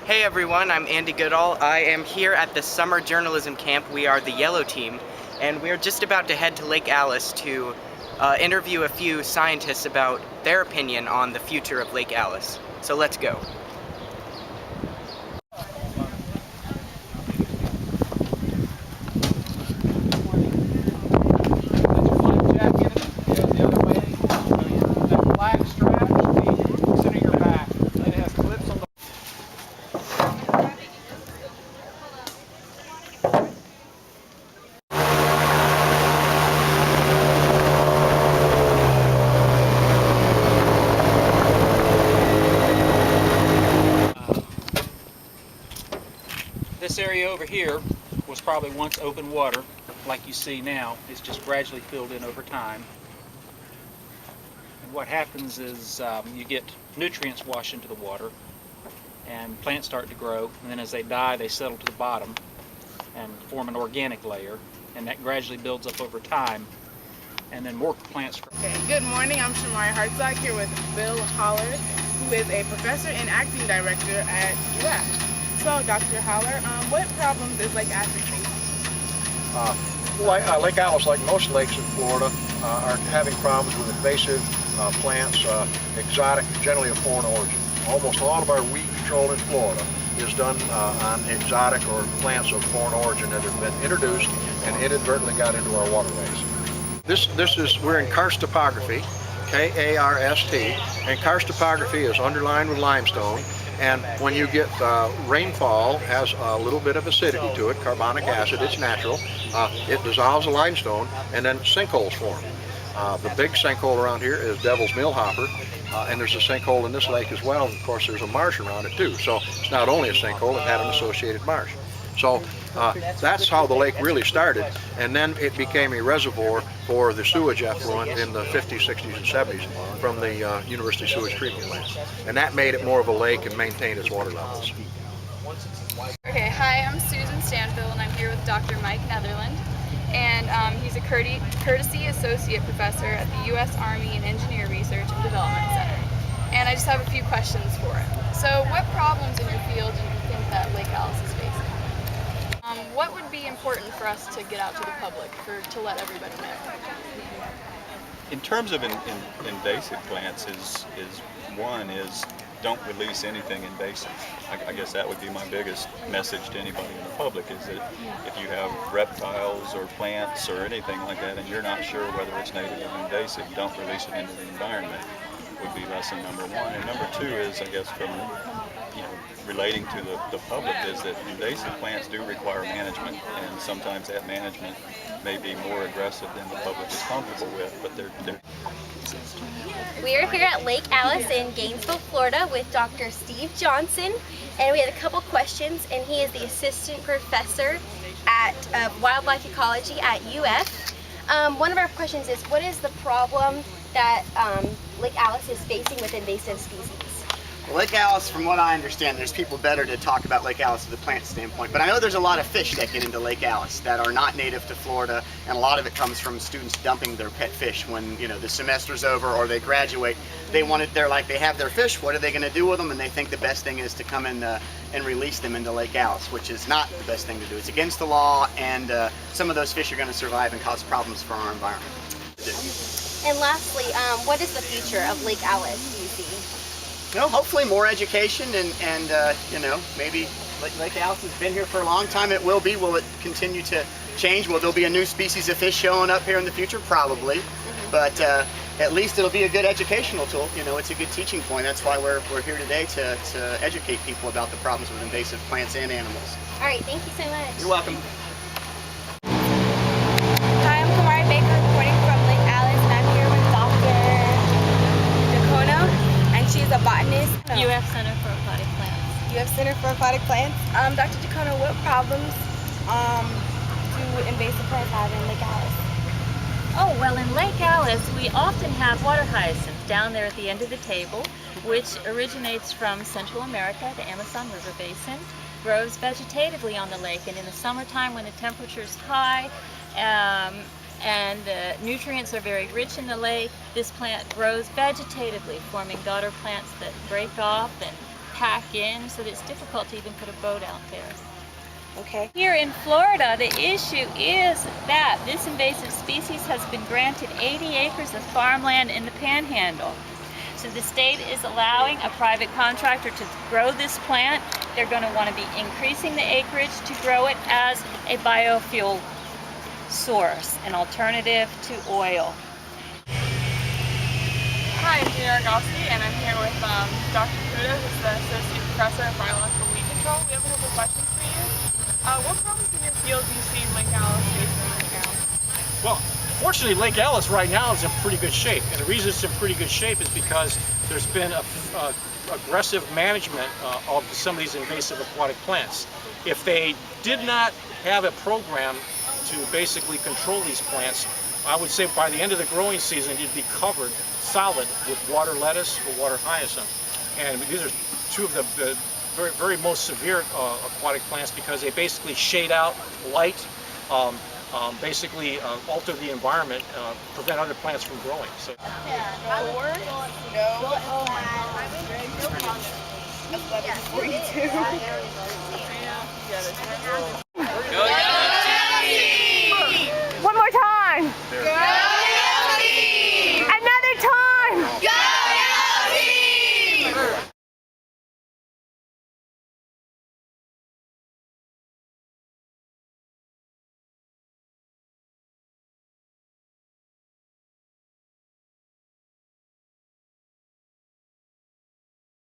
Hey everyone, I'm Andy Goodall. I am here at the summer journalism camp. We are the Yellow Team, and we're just about to head to Lake Alice to interview a few scientists about their opinion on the future of Lake Alice. So let's go. This area over here was probably once open water, like you see now. It's just gradually filled in over time. And what happens is you get nutrients wash into the water, and plants start to grow, and then as they die, they settle to the bottom and form an organic layer, and that gradually builds up over time, and then more plants grow. Okay, good morning. I'm Shamarri Hartzog here with Bill Holler, who is a professor and acting director at UF. So, Dr. Holler, what problems is Lake Alice facing? Lake Alice, like most lakes in Florida, are having problems with invasive plants, exotic, generally of foreign origin. Almost all of our weed control in Florida is done on exotic or plants of foreign origin that have been introduced and inadvertently got into our waterways. We're in karst topography, K-A-R-S-T, and karst topography is underlined with limestone. And when you get rainfall, has a little bit of acidity to it, carbonic acid, it's natural. It dissolves the limestone, and then sinkholes form. The big sinkhole around here is Devil's Millhopper, and there's a sinkhole in this lake as well. And of course, there's a marsh around it too. So it's not only a sinkhole, it had an associated marsh. So that's how the lake really started, and then it became a reservoir for the sewage effluent in the 50s, 60s, and 70s from the University Sewage Treatment Plant. And that made it more of a lake and maintained its water levels. Okay, hi, I'm Susan Stanfill, and I'm here with Dr. Mike Netherland. And he's a Courtesy Associate Professor at the U.S. Army and Engineer Research and Development Center. And I just have a few questions for him. So what problems in your field do you think that Lake Alice is facing? What would be important for us to get out to the public, to let everybody know? In terms of invasive plants, one is don't release anything invasive. I guess that would be my biggest message to anybody in the public, is that if you have reptiles or plants or anything like that and you're not sure whether it's native or invasive, don't release it into the environment, would be lesson number one. And number two is, I guess, from relating to the public, is that invasive plants do require management, and sometimes that management may be more aggressive than the public is comfortable with, but they're We are here at Lake Alice in Gainesville, Florida with Dr. Steve Johnson, and we had a couple questions, and he is the assistant professor at wildlife ecology at UF. One of our questions is, what is the problem that Lake Alice is facing with invasive species? Well, Lake Alice, from what I understand, there's people better to talk about Lake Alice from the plant standpoint, but I know there's a lot of fish that get into Lake Alice that are not native to Florida, and a lot of it comes from students dumping their pet fish when, the semester's over or they graduate. They have their fish, what are they going to do with them? And they think the best thing is to come in and release them into Lake Alice, which is not the best thing to do. It's against the law, and some of those fish are going to survive and cause problems for our environment. And lastly, what is the future of Lake Alice, do you see? Hopefully more education and maybe Lake Alice has been here for a long time. It will be. Will it continue to change? Will there be a new species of fish showing up here in the future? Probably. But at least it'll be a good educational tool. It's a good teaching point. That's why we're here today to educate people about the problems with invasive plants and animals. All right, thank you so much. You're welcome. Hi, I'm Kamari Baker reporting from Lake Alice, and I'm here with Dr. DeVinney. She's a botanist. UF Center for Aquatic Plants. UF Center for Aquatic Plants. Dr. DeCona, what problems do invasive plants have in Lake Alice? Oh, well, in Lake Alice, we often have water hyacinth down there at the end of the table, which originates from Central America, the Amazon River Basin, grows vegetatively on the lake, and in the summertime when the temperature is high, and the nutrients are very rich in the lake, this plant grows vegetatively, forming daughter plants that break off and pack in so that it's difficult to even put a boat out there. Okay. Here in Florida, the issue is that this invasive species has been granted 80 acres of farmland in the Panhandle. So the state is allowing a private contractor to grow this plant. They're going to want to be increasing the acreage to grow it as a biofuel source, an alternative to oil. Hi, I'm Danielle Ragofsky, and I'm here with Dr. Goodall, who's the Associate Professor of Biological Weed Control. We have a couple questions for you. What problems in your field do you see Lake Alice facing right now? Well, fortunately, Lake Alice right now is in pretty good shape. And the reason it's in pretty good shape is because there's been aggressive management of some of these invasive aquatic plants. If they did not have a program to basically control these plants, I would say by the end of the growing season, you'd be covered solid with water lettuce or water hyacinth. And these are two of the very most severe aquatic plants because they basically shade out light, basically alter the environment, prevent other plants from growing. So. No.